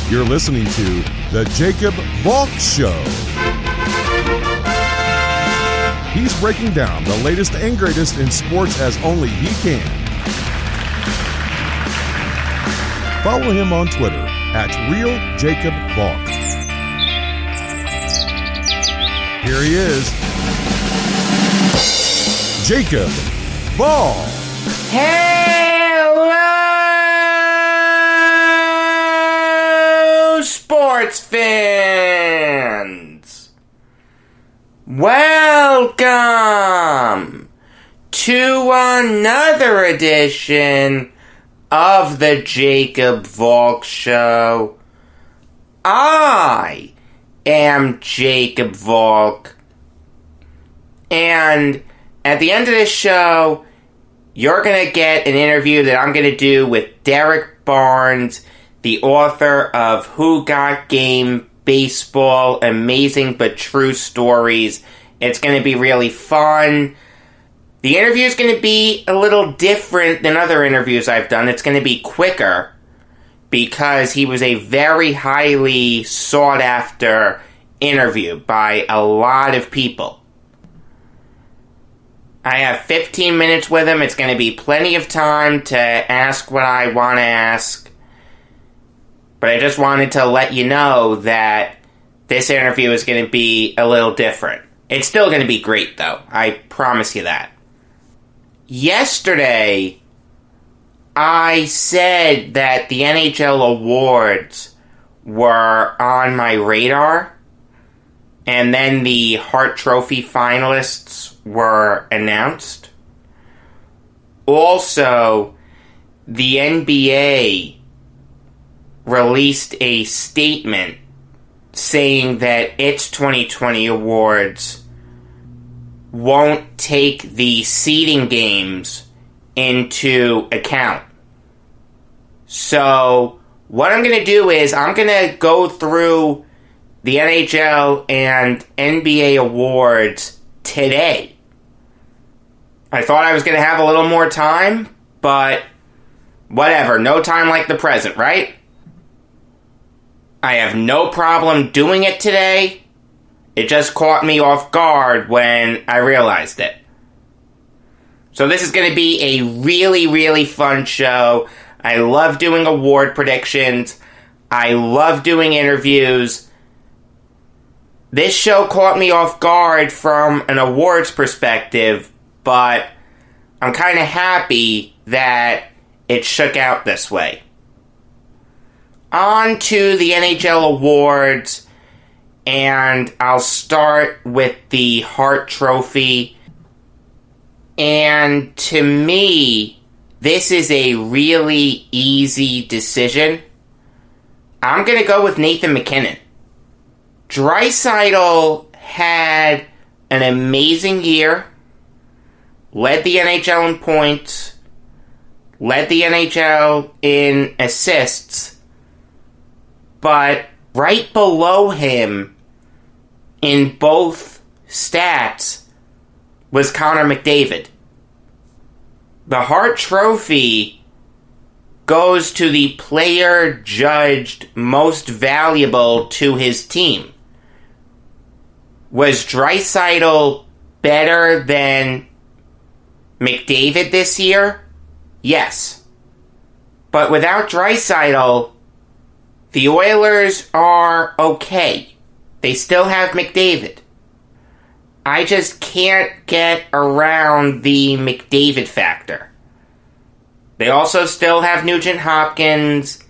You're listening to The Jacob Valk Show. He's breaking down the latest and greatest in sports as only he can. Follow him on Twitter at RealJacobValk. Here he is, Jacob Valk. Hello, sports fans. Welcome to another edition of the Jacob Valk Show. I am Jacob Valk, and at the end of this show, you're going to get an interview that I'm going to do with Derrick Barnes, the author of Who Got Game Baseball, Amazing But True Stories. It's going to be really fun. The interview is going to be a little different than other interviews I've done. It's going to be quicker because he was a very highly sought after interview by a lot of people. I have 15 minutes with him. It's going to be plenty of time to ask what I want to ask. But I just wanted to let you know that this interview is going to be a little different. It's still going to be great, though. I promise you that. Yesterday, I said that the NHL awards were on my radar. And then the Hart Trophy finalists were announced. Also, the NBA released a statement saying that its 2020 awards won't take the seeding games into account. So, what I'm going to do is I'm going to go through the NHL and NBA awards today. I thought I was going to have a little more time, but whatever. No time like the present, right? I have no problem doing it today. It just caught me off guard when I realized it. So this is going to be a really, really fun show. I love doing award predictions. I love doing interviews. This show caught me off guard from an awards perspective, but I'm kind of happy that it shook out this way. On to the NHL awards, and I'll start with the Hart Trophy. And to me, this is a really easy decision. I'm going to go with Nathan MacKinnon. Draisaitl had an amazing year, led the NHL in points, led the NHL in assists, but right below him in both stats was Connor McDavid. The Hart Trophy goes to the player judged most valuable to his team. Was Draisaitl better than McDavid this year? Yes. But without Draisaitl, the Oilers are okay. They still have McDavid. I just can't get around the McDavid factor. They also still have Nugent Hopkins.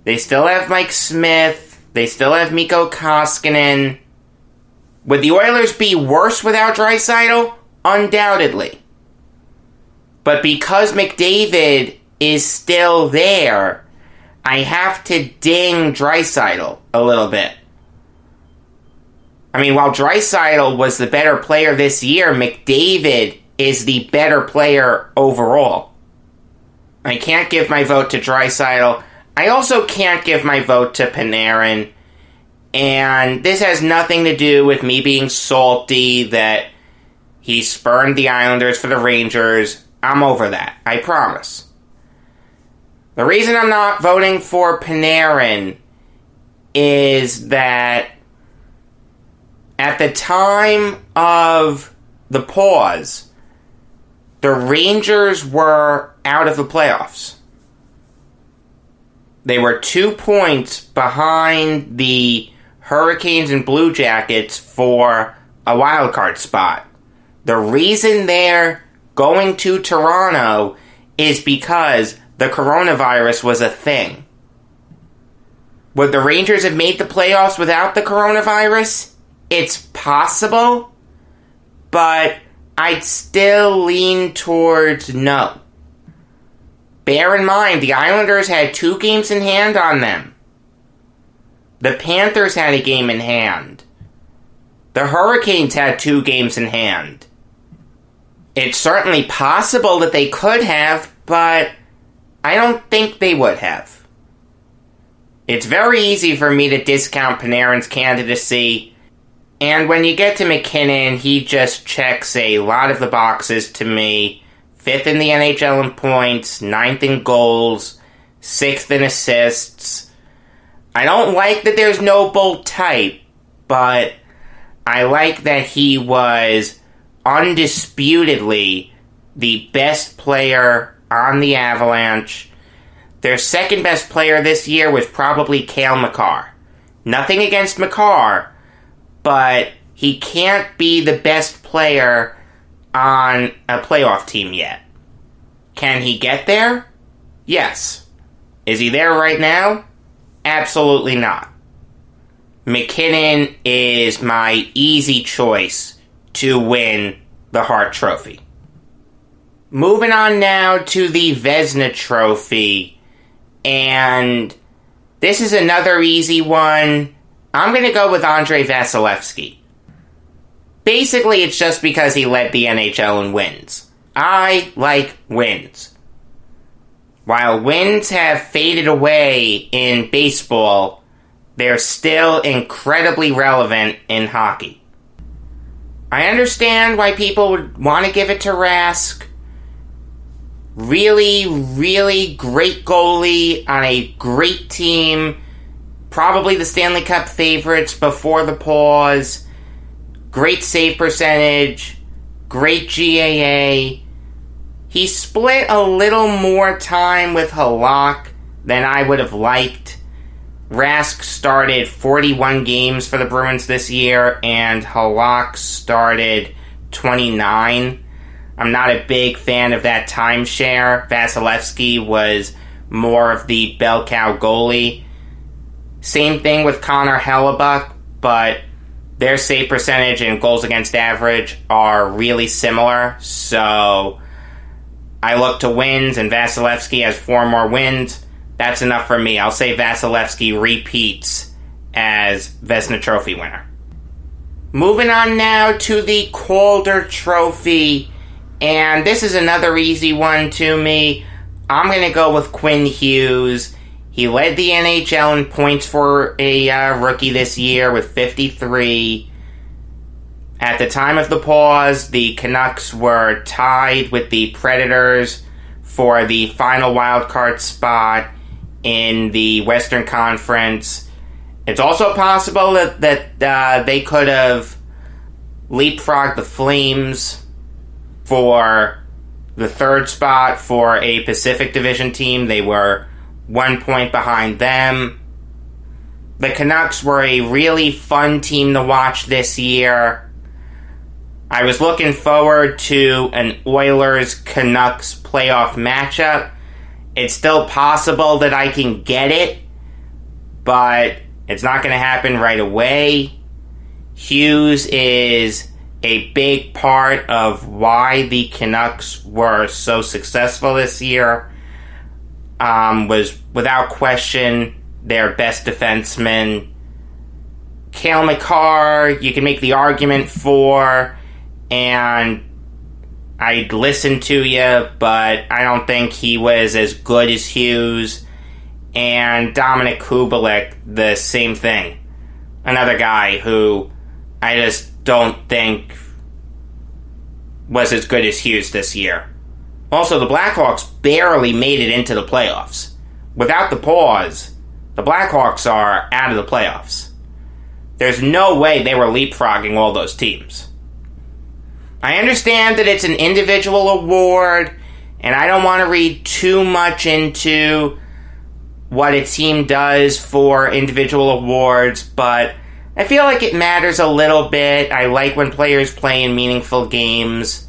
They still have Mike Smith. They still have Mikko Koskinen. Would the Oilers be worse without Draisaitl? Undoubtedly. But because McDavid is still there, I have to ding Draisaitl a little bit. I mean, while Draisaitl was the better player this year, McDavid is the better player overall. I can't give my vote to Draisaitl. I also can't give my vote to Panarin. And this has nothing to do with me being salty that he spurned the Islanders for the Rangers. I'm over that. I promise. The reason I'm not voting for Panarin is that at the time of the pause, the Rangers were out of the playoffs. They were 2 points behind the Hurricanes and Blue Jackets for a wild card spot. The reason they're going to Toronto is because the coronavirus was a thing. Would the Rangers have made the playoffs without the coronavirus? It's possible, but I'd still lean towards no. Bear in mind, the Islanders had 2 games in hand on them. The Panthers had a game in hand. The Hurricanes had 2 games in hand. It's certainly possible that they could have, but I don't think they would have. It's very easy for me to discount Panarin's candidacy, and when you get to McKinnon, he just checks a lot of the boxes to me. 5th in the NHL in points, 9th in goals, 6th in assists. I don't like that there's no bold type, but I like that he was undisputedly the best player on the Avalanche. Their second best player this year was probably Cale Makar. Nothing against Makar, but he can't be the best player on a playoff team yet. Can he get there? Yes. Is he there right now? Absolutely not. McKinnon is my easy choice to win the Hart Trophy. Moving on now to the Vezina Trophy, and this is another easy one. I'm going to go with Andrei Vasilevsky. Basically, it's just because he led the NHL in wins. I like wins. While wins have faded away in baseball, they're still incredibly relevant in hockey. I understand why people would want to give it to Rask. Really, really great goalie on a great team. Probably the Stanley Cup favorites before the pause. Great save percentage. Great GAA. He split a little more time with Halak than I would have liked. Rask started 41 games for the Bruins this year, and Halak started 29. I'm not a big fan of that timeshare. Vasilevsky was more of the bell cow goalie. Same thing with Connor Hellebuck, but their save percentage and goals against average are really similar, so I look to wins, and Vasilevsky has 4 more wins. That's enough for me. I'll say Vasilevsky repeats as Vezina Trophy winner. Moving on now to the Calder Trophy, and this is another easy one to me. I'm going to go with Quinn Hughes. He led the NHL in points for a rookie this year with 53. At the time of the pause, the Canucks were tied with the Predators for the final wildcard spot in the Western Conference. It's also possible that they could have leapfrogged the Flames for the 3rd spot for a Pacific Division team. They were 1 point behind them. The Canucks were a really fun team to watch this year. I was looking forward to an Oilers-Canucks playoff matchup. It's still possible that I can get it, but it's not going to happen right away. Hughes is a big part of why the Canucks were so successful this year. Was without question their best defenseman. Cale Makar, you can make the argument for, and I'd listen to you, but I don't think he was as good as Hughes. And Dominic Kubalik, the same thing. Another guy who I just don't think was as good as Hughes this year. Also, the Blackhawks barely made it into the playoffs. Without the pause, the Blackhawks are out of the playoffs. There's no way they were leapfrogging all those teams. I understand that it's an individual award, and I don't want to read too much into what a team does for individual awards, but I feel like it matters a little bit. I like when players play in meaningful games.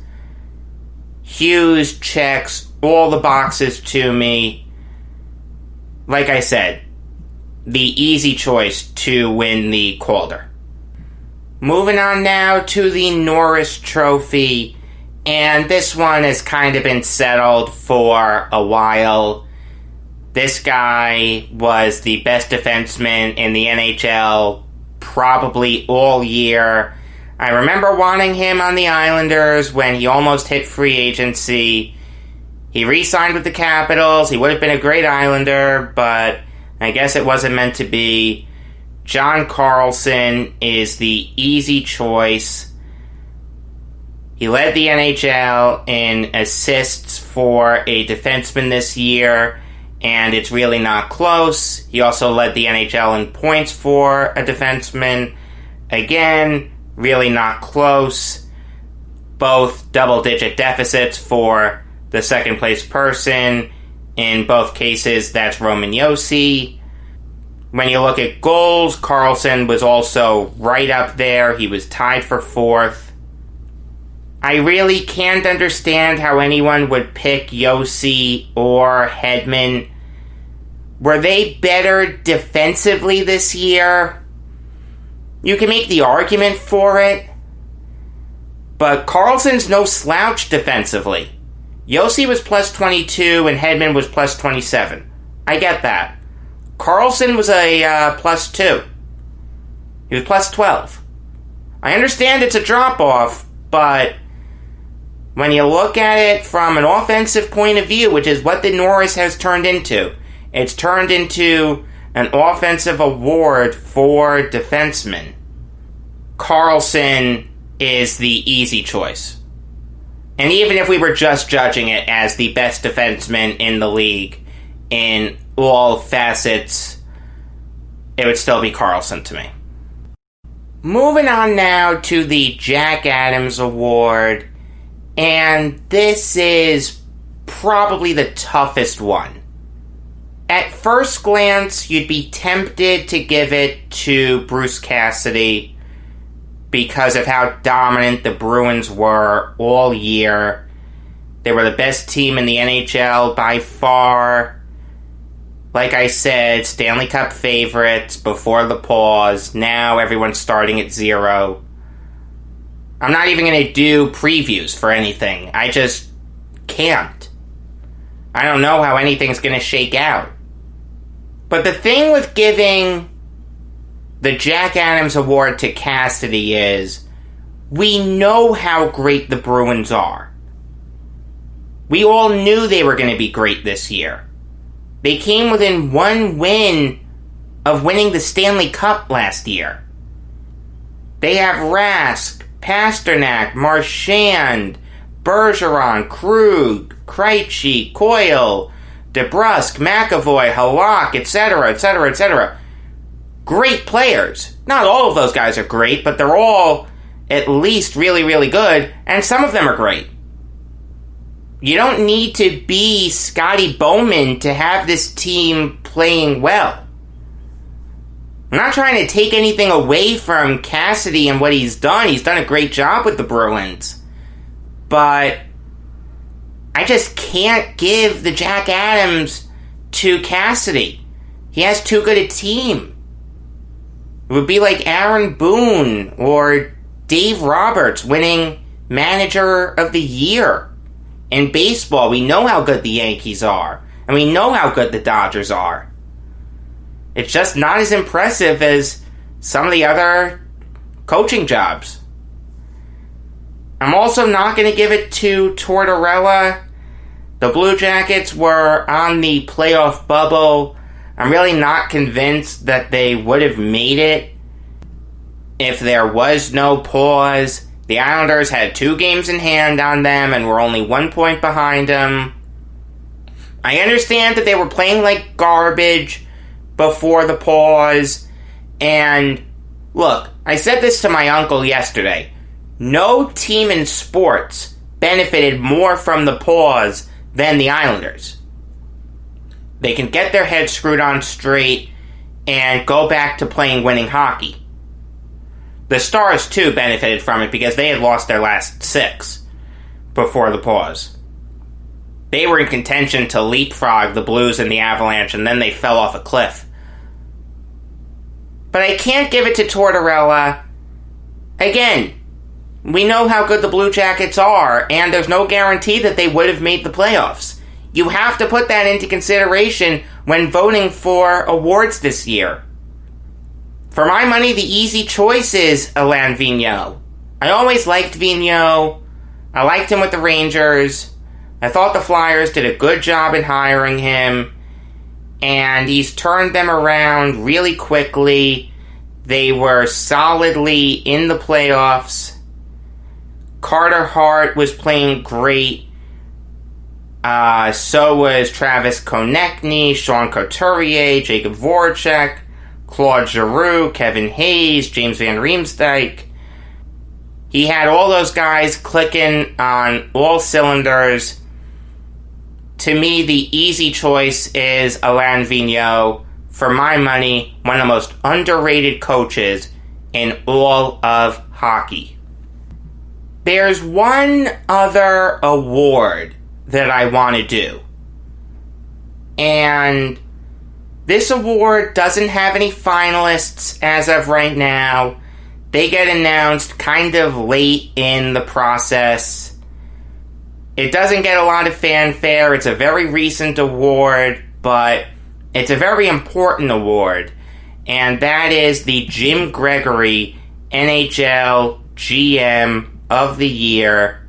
Hughes checks all the boxes to me. Like I said, the easy choice to win the Calder. Moving on now to the Norris Trophy, and this one has kind of been settled for a while. This guy was the best defenseman in the NHL probably all year. I remember wanting him on the Islanders when he almost hit free agency. He re-signed with the Capitals. He would have been a great Islander, but I guess it wasn't meant to be. John Carlson is the easy choice. He led the NHL in assists for a defenseman this year, and it's really not close. He also led the NHL in points for a defenseman. Again, really not close. Both double-digit deficits for the second-place person. In both cases, that's Roman Josi. When you look at goals, Carlson was also right up there. He was tied for fourth. I really can't understand how anyone would pick Josi or Hedman. Were they better defensively this year? You can make the argument for it, but Carlson's no slouch defensively. Josi was plus 22 and Hedman was plus 27. I get that. Carlson was a plus 2. He was plus 12. I understand it's a drop-off, but when you look at it from an offensive point of view, which is what the Norris has turned into, it's turned into an offensive award for defensemen. Carlson is the easy choice. And even if we were just judging it as the best defenseman in the league in all facets, it would still be Carlson to me. Moving on now to the Jack Adams Award, and this is probably the toughest one. At first glance, you'd be tempted to give it to Bruce Cassidy because of how dominant the Bruins were all year. They were the best team in the NHL by far. Like I said, Stanley Cup favorites before the pause. Now everyone's starting at 0. I'm not even going to do previews for anything. I just can't. I don't know how anything's going to shake out. But the thing with giving the Jack Adams Award to Cassidy is we know how great the Bruins are. We all knew they were going to be great this year. They came within one win of winning the Stanley Cup last year. They have Rask, Pasternak, Marchand, Bergeron, Krug, Krejci, Coyle, DeBrusk, McAvoy, Halak, etc., etc., etc. Great players. Not all of those guys are great, but they're all at least really, really good, and some of them are great. You don't need to be Scotty Bowman to have this team playing well. I'm not trying to take anything away from Cassidy and what he's done. He's done a great job with the Bruins. But I just can't give the Jack Adams to Cassidy. He has too good a team. It would be like Aaron Boone or Dave Roberts winning Manager of the Year. In baseball, we know how good the Yankees are, and we know how good the Dodgers are. It's just not as impressive as some of the other coaching jobs. I'm also not going to give it to Tortorella. The Blue Jackets were on the playoff bubble. I'm really not convinced that they would have made it if there was no pause. The Islanders had 2 games in hand on them and were only 1 point behind them. I understand that they were playing like garbage, before the pause. And look, I said this to my uncle yesterday. No team in sports benefited more from the pause than the Islanders. They can get their heads screwed on straight and go back to playing winning hockey. The Stars, too, benefited from it because they had lost their last 6 before the pause. They were in contention to leapfrog the Blues and the Avalanche, and then they fell off a cliff. But I can't give it to Tortorella. Again, we know how good the Blue Jackets are, and there's no guarantee that they would have made the playoffs. You have to put that into consideration when voting for awards this year. For my money, the easy choice is Alain Vigneault. I always liked Vigneault. I liked him with the Rangers. I thought the Flyers did a good job in hiring him. And he's turned them around really quickly. They were solidly in the playoffs. Carter Hart was playing great. So was Travis Konechny, Sean Couturier, Jacob Voracek, Claude Giroux, Kevin Hayes, James Van Riemsdyk. He had all those guys clicking on all cylinders. To me, the easy choice is Alain Vigneault. For my money, one of the most underrated coaches in all of hockey. There's one other award that I want to do. And this award doesn't have any finalists as of right now. They get announced kind of late in the process. It doesn't get a lot of fanfare. It's a very recent award, but it's a very important award. And that is the Jim Gregory NHL GM of the Year.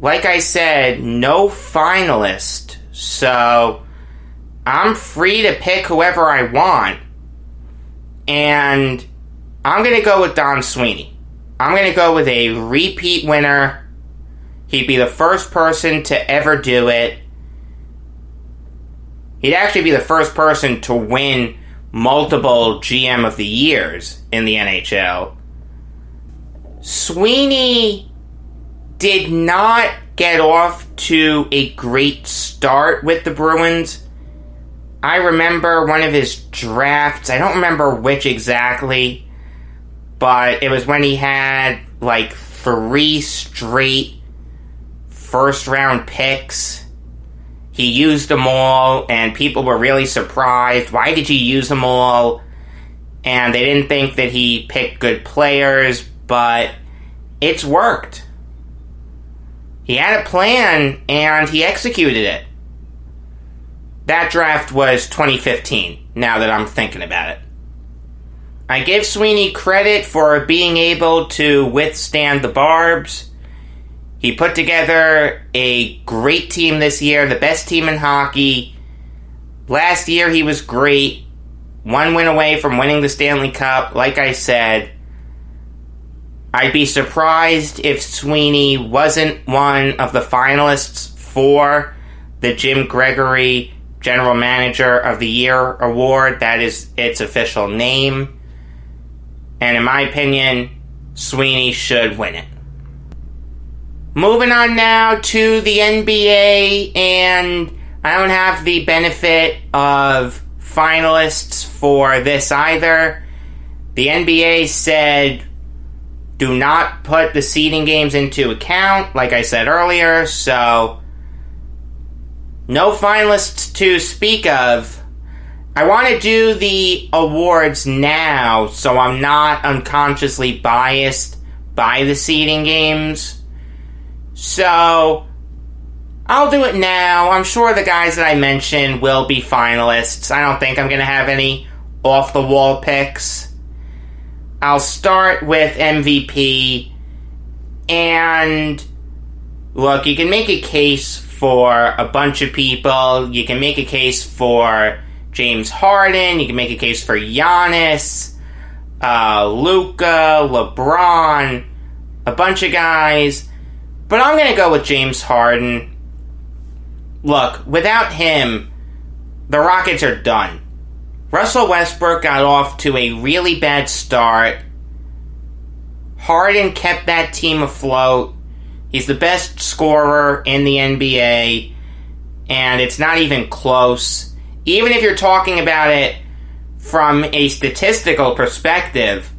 Like I said, no finalist, so I'm free to pick whoever I want. And I'm going to go with Don Sweeney. I'm going to go with a repeat winner. He'd be the first person to ever do it. He'd actually be the first person to win multiple GM of the Years in the NHL. Sweeney did not get off to a great start with the Bruins. I remember one of his drafts, I don't remember which exactly, but it was when he had like 3 straight first round picks. He used them all, and people were really surprised. Why did you use them all? And they didn't think that he picked good players, but it's worked. He had a plan, and he executed it. That draft was 2015, now that I'm thinking about it. I give Sweeney credit for being able to withstand the barbs. He put together a great team this year, the best team in hockey. Last year he was great. 1 win away from winning the Stanley Cup, like I said. I'd be surprised if Sweeney wasn't one of the finalists for the Jim Gregory General Manager of the Year award. That is its official name. And in my opinion, Sweeney should win it. Moving on now to the NBA, and I don't have the benefit of finalists for this either. The NBA said do not put the seeding games into account, like I said earlier, so no finalists to speak of. I want to do the awards now, so I'm not unconsciously biased by the seeding games. So I'll do it now. I'm sure the guys that I mentioned will be finalists. I don't think I'm going to have any off-the-wall picks. I'll start with MVP. And look, you can make a case for a bunch of people. You can make a case for James Harden. You can make a case for Giannis, Luka, LeBron, a bunch of guys. But I'm going to go with James Harden. Look, without him, the Rockets are done. Russell Westbrook got off to a really bad start. Harden kept that team afloat. He's the best scorer in the NBA, and it's not even close. Even if you're talking about it from a statistical perspective,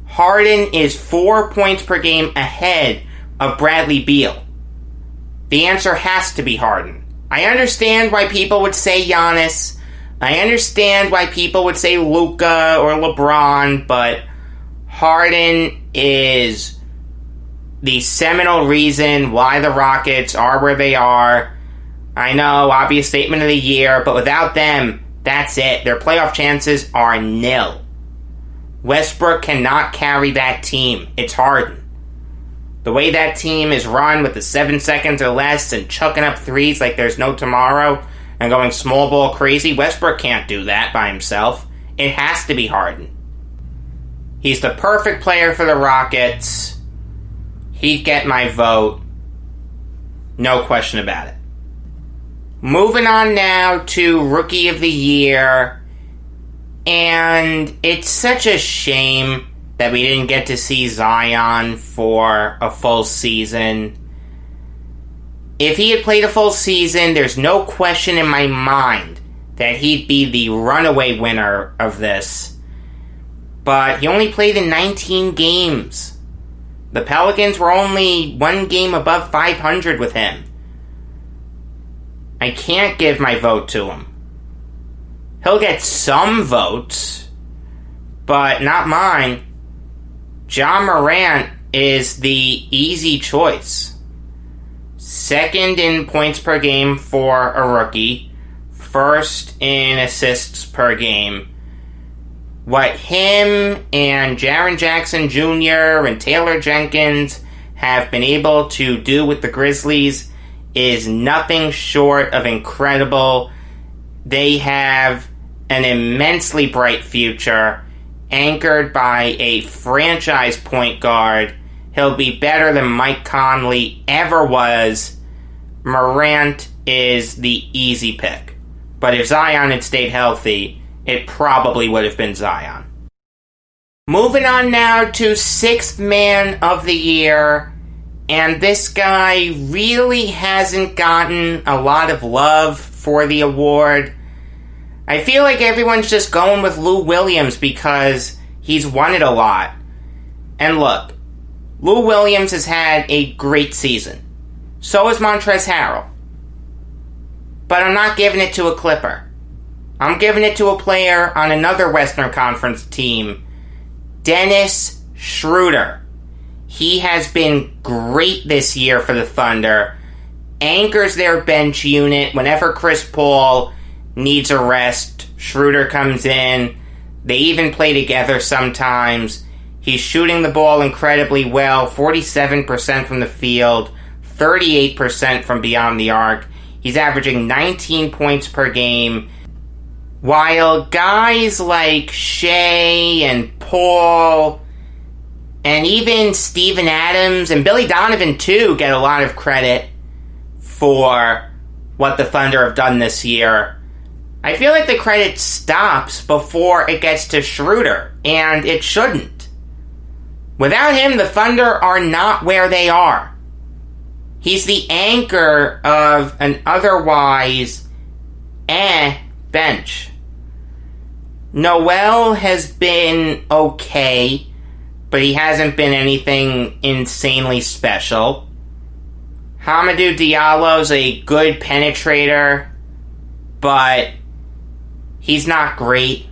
Harden is 4 points per game ahead of Bradley Beal. The answer has to be Harden. I understand why people would say Giannis. I understand why people would say Luka or LeBron, but Harden is the seminal reason why the Rockets are where they are. I know, obvious statement of the year, but without them, that's it. Their playoff chances are nil. Westbrook cannot carry that team. It's Harden. The way that team is run with the 7 seconds or less and chucking up threes like there's no tomorrow and going small ball crazy, Westbrook can't do that by himself. It has to be Harden. He's the perfect player for the Rockets. He'd get my vote. No question about it. Moving on now to Rookie of the Year. And it's such a shame that we didn't get to see Zion for a full season. If he had played a full season, there's no question in my mind that he'd be the runaway winner of this. But he only played in 19 games. The Pelicans were only 1 game above 500 with him. I can't give my vote to him. He'll get some votes, but not mine. Ja Morant is the easy choice. Second in points per game for a rookie. First in assists per game. What him and Jaren Jackson Jr. and Taylor Jenkins have been able to do with the Grizzlies is nothing short of incredible. They have an immensely bright future, anchored by a franchise point guard. He'll be better than Mike Conley ever was. Morant is the easy pick. But if Zion had stayed healthy, it probably would have been Zion. Moving on now to 6th Man of the Year. And this guy really hasn't gotten a lot of love for the award. I feel like everyone's just going with Lou Williams because he's won it a lot. And look, Lou Williams has had a great season. So has Montrezl Harrell. But I'm not giving it to a Clipper. I'm giving it to a player on another Western Conference team, Dennis Schroeder. He has been great this year for the Thunder. Anchors their bench unit. Whenever Chris Paul needs a rest, Schroeder comes in. They even play together sometimes. He's shooting the ball incredibly well. 47% from the field. 38% from beyond the arc. He's averaging 19 points per game. While guys like Shea and Paul and even Steven Adams and Billy Donovan too get a lot of credit for what the Thunder have done this year, I feel like the credit stops before it gets to Schroeder, and it shouldn't. Without him, the Thunder are not where they are. He's the anchor of an otherwise bench. Noel has been okay, but he hasn't been anything insanely special. Hamidou Diallo's a good penetrator, but he's not great.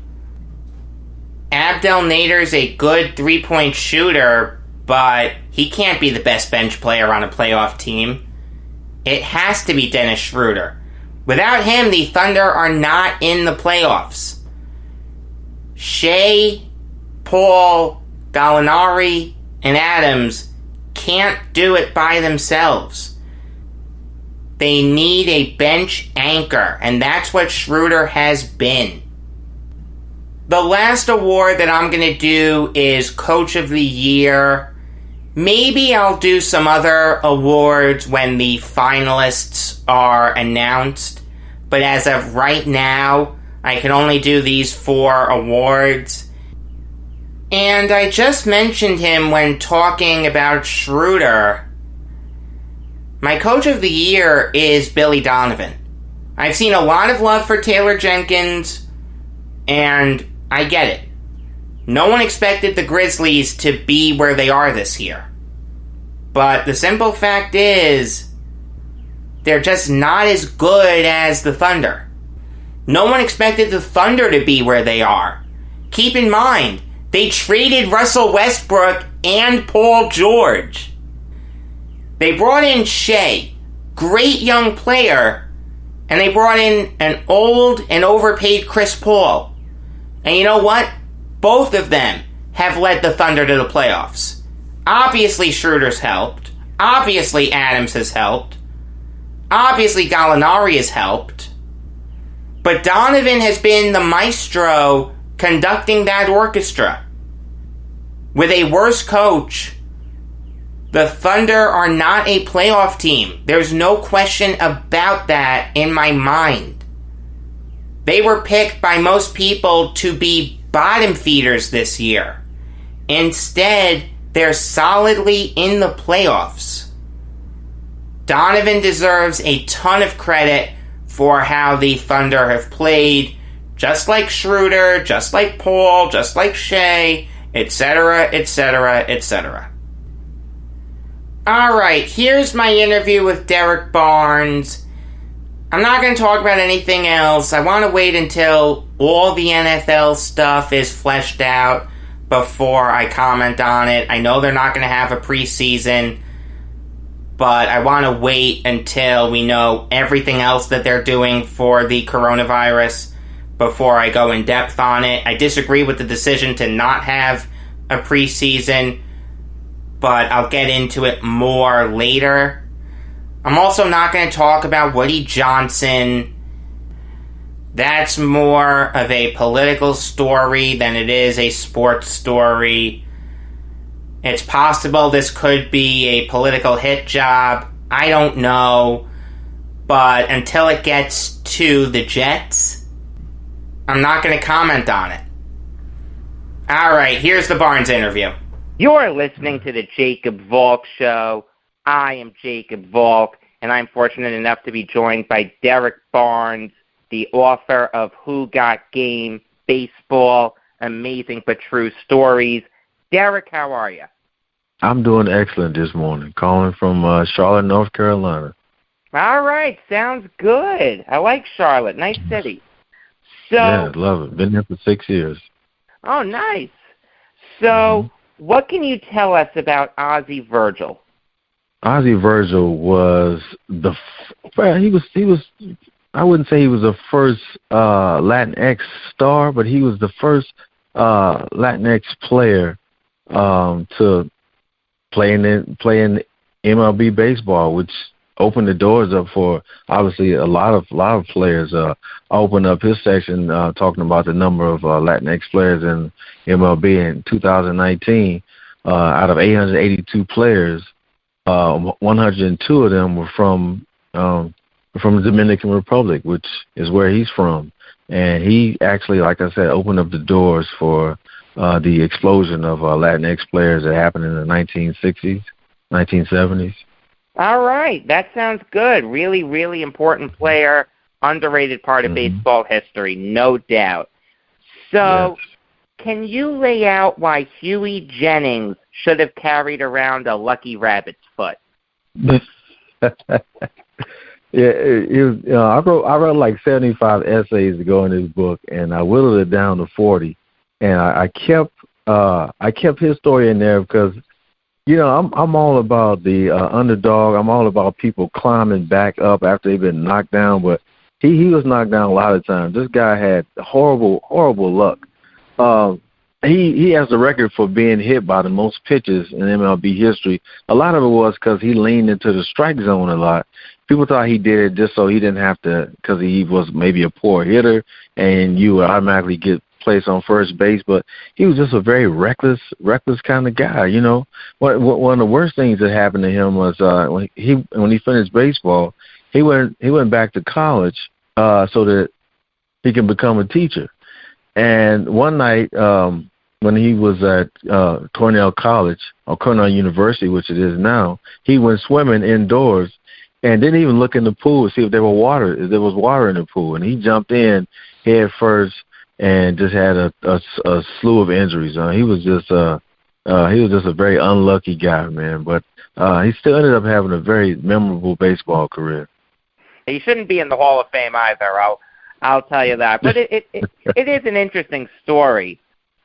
Abdel Nader's a good three-point shooter, but he can't be the best bench player on a playoff team. It has to be Dennis Schroeder. Without him, the Thunder are not in the playoffs. Shea, Paul, Gallinari, and Adams can't do it by themselves. They need a bench anchor, and that's what Schroeder has been. The last award that I'm going to do is Coach of the Year. Maybe I'll do some other awards when the finalists are announced, but as of right now, I can only do these 4 awards. And I just mentioned him when talking about Schroeder. My coach of the year is Billy Donovan. I've seen a lot of love for Taylor Jenkins, and I get it. No one expected the Grizzlies to be where they are this year. But the simple fact is, they're just not as good as the Thunder. No one expected the Thunder to be where they are. Keep in mind, they traded Russell Westbrook and Paul George. They brought in Shea, great young player, and they brought in an old and overpaid Chris Paul. And you know what? Both of them have led the Thunder to the playoffs. Obviously Schroeder's helped. Obviously Adams has helped. Obviously Gallinari has helped. But Donovan has been the maestro conducting that orchestra. With a worse coach, the Thunder are not a playoff team. There's no question about that in my mind. They were picked by most people to be bottom feeders this year. Instead, they're solidly in the playoffs. Donovan deserves a ton of credit for how the Thunder have played, just like Schroeder, just like Paul, just like Shea, etc., etc., etc. Alright, here's my interview with Derrick Barnes. I'm not going to talk about anything else. I want to wait until all the NFL stuff is fleshed out before I comment on it. I know they're not going to have a preseason, but I want to wait until we know everything else that they're doing for the coronavirus before I go in depth on it. I disagree with the decision to not have a preseason, but I'll get into it more later. I'm also not going to talk about Woody Johnson. That's more of a political story than it is a sports story. It's possible this could be a political hit job. I don't know. But until it gets to the Jets, I'm not going to comment on it. Alright, here's the Barnes interview. You're listening to the Jacob Valk Show. I am Jacob Valk, and I'm fortunate enough to be joined by Derrick Barnes, the author of Who Got Game, Baseball, Amazing but True Stories. Derrick, how are you? I'm doing excellent this morning, calling from Charlotte, North Carolina. All right, sounds good. I like Charlotte, nice city. So, yeah, love it. Been here for 6 years. Oh, nice. So, what can you tell us about Ozzie Virgil? Ozzie Virgil was he was I wouldn't say he was the first Latinx star, but he was the first Latinx player to play in MLB baseball, which opened the doors up for obviously a lot of players. Opened up his section talking about the number of Latinx players in MLB in 2019. Out of 882 players, 102 of them were from the Dominican Republic, which is where he's from. And he actually, like I said, opened up the doors for the explosion of Latinx players that happened in the 1960s, 1970s. All right. That sounds good. Really, really important player, underrated part of baseball history, no doubt. So, yes. Can you lay out why Huey Jennings should have carried around a lucky rabbit's foot? Yeah, I wrote like 75 essays to go in this book, and I whittled it down to 40. And I kept his story in there because, you know, I'm all about the underdog. I'm all about people climbing back up after they've been knocked down. But he was knocked down a lot of times. This guy had horrible luck. He has the record for being hit by the most pitches in MLB history. A lot of it was because he leaned into the strike zone a lot. People thought he did it just so he didn't have to, because he was maybe a poor hitter and you would automatically get placed on first base. But he was just a very reckless kind of guy. You know, one of the worst things that happened to him was when he finished baseball, he went back to college so that he can become a teacher. And one night, when he was at Cornell College or Cornell University, which it is now, he went swimming indoors and didn't even look in the pool to see if there was water in the pool. And he jumped in head first and just had a slew of injuries. He was just a very unlucky guy, man. But he still ended up having a very memorable baseball career. He shouldn't be in the Hall of Fame either. I'll tell you that. But it is an interesting story.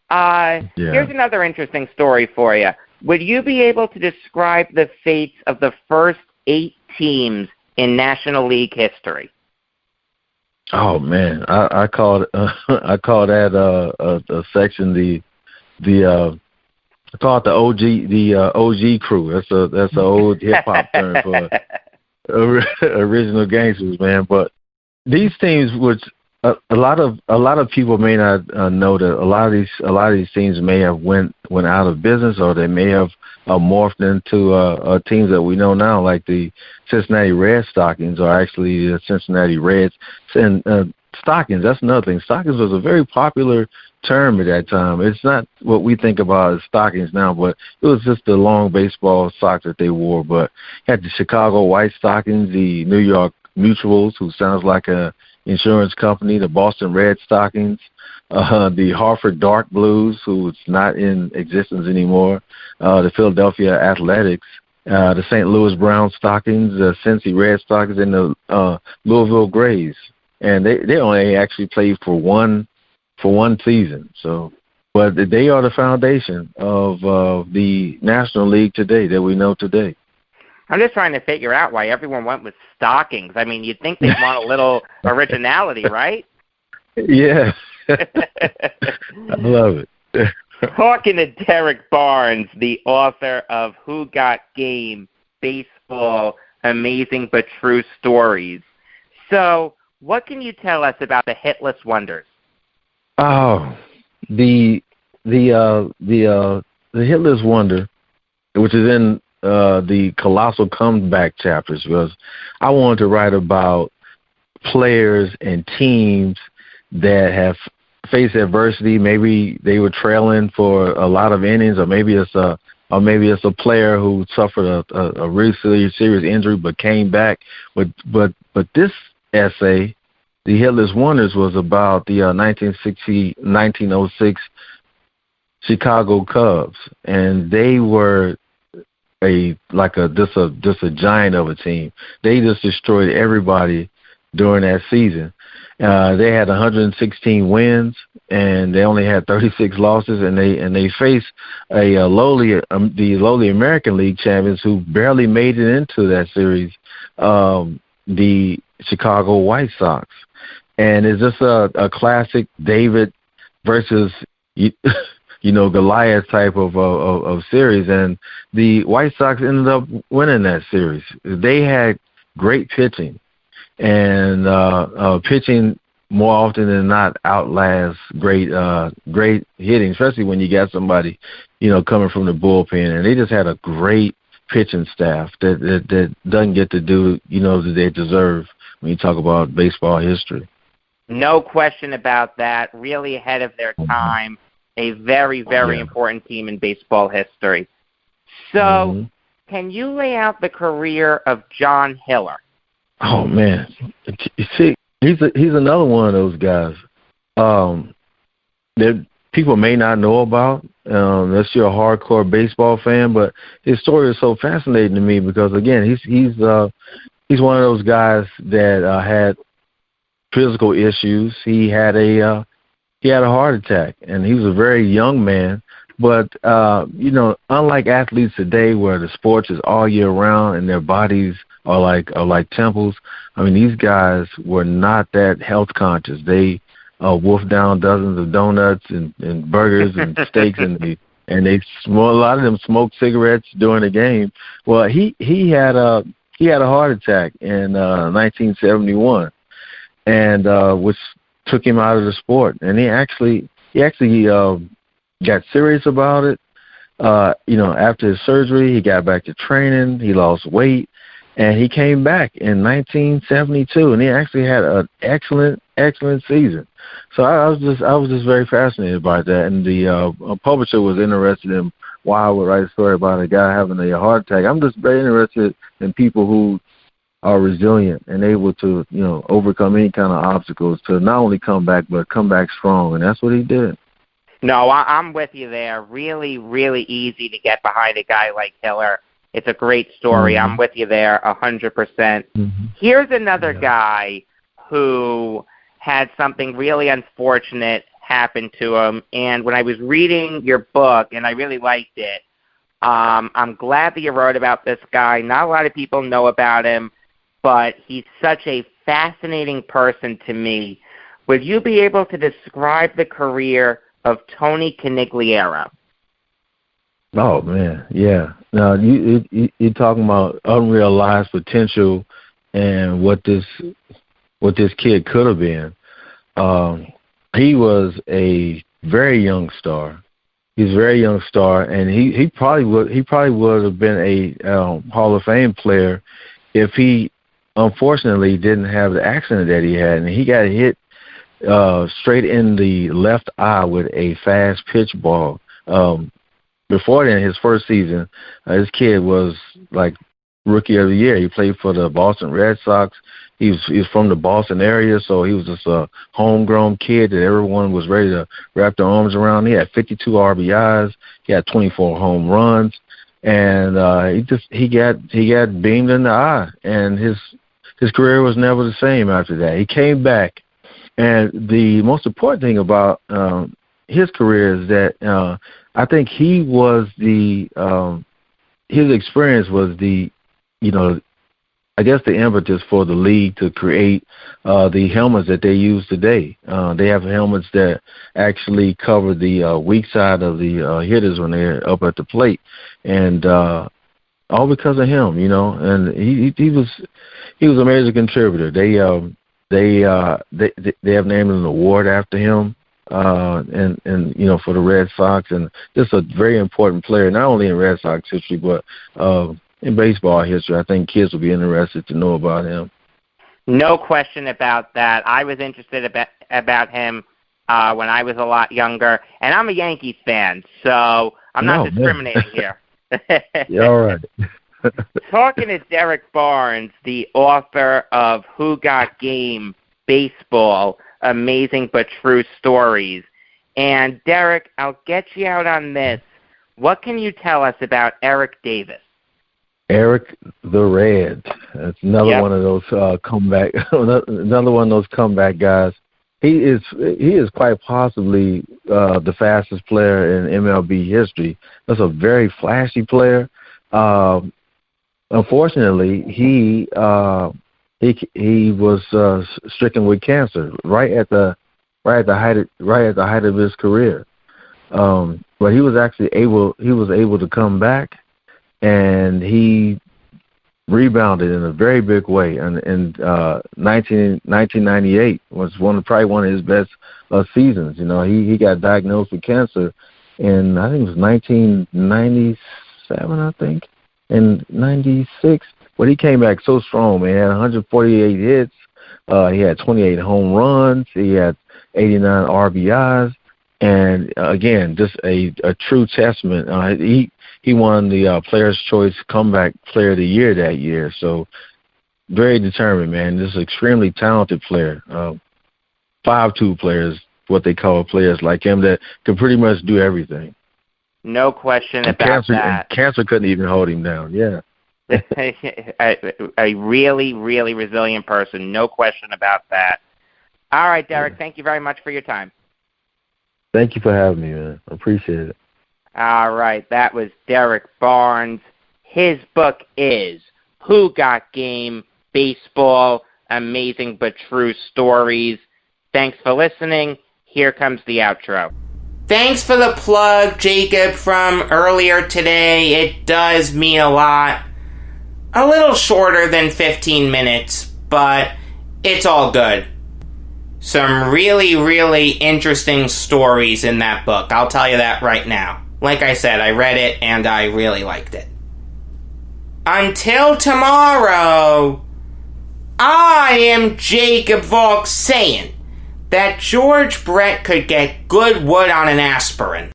Here's another interesting story for you. Would you be able to describe the fates of the first 8 teams in National League history? Oh man, I call that a section I call it the OG crew. That's an old hip hop term for original gangsters, man. But these teams, which a lot of people may not know that a lot of these teams may have went out of business, or they may have morphed into teams that we know now, like the Cincinnati Red Stockings, or actually the Cincinnati Reds. And Stockings, that's another thing. Stockings was a very popular term at that time. It's not what we think about as stockings now, but it was just the long baseball socks that they wore. But you had the Chicago White Stockings, the New York Mutuals, who sounds like a insurance company, the Boston Red Stockings, the Hartford Dark Blues, who's not in existence anymore, the Philadelphia Athletics, the St. Louis Brown Stockings, the Cincy Red Stockings, and the Louisville Grays. And they only actually played for one season. So, but they are the foundation of the National League today that we know today. I'm just trying to figure out why everyone went with stockings. I mean, you'd think they'd want a little originality, right? Yeah. I love it. Talking to Derrick Barnes, the author of Who Got Game? Baseball, Amazing But True Stories. So, what can you tell us about the Hitless Wonders? Oh, the Hitless Wonder, which is in the Colossal Comeback chapters, was I wanted to write about players and teams that have faced adversity. Maybe they were trailing for a lot of innings, or maybe it's a player who suffered a really serious injury but came back. But this essay, The Hitless Wonders, was about the 1906 Chicago Cubs, and they were just a giant of a team. They just destroyed everybody during that season. They had 116 wins, and they only had 36 losses, and they faced the lowly American League champions who barely made it into that series, the Chicago White Sox. And it's just a classic David versus Goliath type of series, and the White Sox ended up winning that series. They had great pitching, and pitching more often than not outlasts great hitting, especially when you got somebody coming from the bullpen. And they just had a great pitching staff that doesn't get to do that they deserve when you talk about baseball history. No question about that. Really ahead of their time. A very, very important team in baseball history. So, can you lay out the career of John Hiller? Oh man, you see, he's another one of those guys that people may not know about unless you're a hardcore baseball fan. But his story is so fascinating to me because, again, he's one of those guys that had physical issues. He had a heart attack, and he was a very young man. But, unlike athletes today where the sports is all year round and their bodies are like temples, I mean, these guys were not that health conscious. They wolfed down dozens of donuts and burgers and steaks, and a lot of them smoked cigarettes during the game. Well, he had a heart attack in 1971, and which took him out of the sport, and he actually got serious about it. After his surgery, he got back to training. He lost weight, And he came back in 1972, and he actually had an excellent season. So I was just very fascinated by that. And the publisher was interested in why I would write a story about a guy having a heart attack. I'm just very interested in people who are resilient and able to, overcome any kind of obstacles to not only come back, but come back strong. And that's what he did. No, I'm with you there. Really, really easy to get behind a guy like Hiller. It's a great story. Mm-hmm. I'm with you there 100%. Mm-hmm. Here's another guy who had something really unfortunate happen to him. And when I was reading your book, and I really liked it, I'm glad that you wrote about this guy. Not a lot of people know about him, but he's such a fascinating person to me. Would you be able to describe the career of Tony Conigliaro? Oh man, yeah. Now you're talking about unrealized potential and what this kid could have been. He was a very young star. He's a very young star, and he probably would have been a Hall of Fame player if he unfortunately didn't have the accident that he had, and he got hit straight in the left eye with a fast pitch ball. Before then, his first season, this kid was like Rookie of the Year. He played for the Boston Red Sox. He was from the Boston area, so he was just a homegrown kid that everyone was ready to wrap their arms around. He had 52 RBIs. He had 24 home runs, and he got beamed in the eye, and his career was never the same after that. He came back, and the most important thing about his career is that I think he was his experience was the impetus for the league to create the helmets that they use today. They have helmets that actually cover the weak side of the hitters when they're up at the plate, and all because of him, And he was a major contributor. They have named an award after him. And for the Red Sox, and just a very important player, not only in Red Sox history, but in baseball history. I think kids will be interested to know about him. No question about that. I was interested about him when I was a lot younger, and I'm a Yankees fan, so I'm not discriminating here. Yeah, all right. Talking to Derrick Barnes, the author of Who Got Game? Baseball, Amazing But True Stories. And Derrick, I'll get you out on this. What can you tell us about Eric Davis? Eric the Red. That's another one of those comeback. Another one of those comeback guys. He is quite possibly the fastest player in MLB history. That's a very flashy player. Unfortunately, he was stricken with cancer right at the height of his career. But he was able to come back, and he rebounded in a very big way. And in 1998 was probably one of his best seasons. He got diagnosed with cancer in, I think it was 1997, I think, in 96. But he came back so strong, man. He had 148 hits. He had 28 home runs. He had 89 RBIs. And, again, just a true testament. He won the Players' Choice Comeback Player of the Year that year. So very determined, man. Just an extremely talented player. 5'2" players, what they call players like him, that can pretty much do everything. No question about that. Cancer couldn't even hold him down, yeah. A really, really resilient person. No question about that. All right, Derrick, thank you very much for your time. Thank you for having me, man. I appreciate it. All right, that was Derrick Barnes. His book is Who Got Game? Baseball, Amazing But True Stories. Thanks for listening. Here comes the outro. Thanks for the plug, Jacob, from earlier today. It does mean a lot. A little shorter than 15 minutes, but it's all good. Some really, really interesting stories in that book. I'll tell you that right now. Like I said, I read it and I really liked it. until tomorrow, I am Jacob Valk saying that George Brett could get good wood on an aspirin.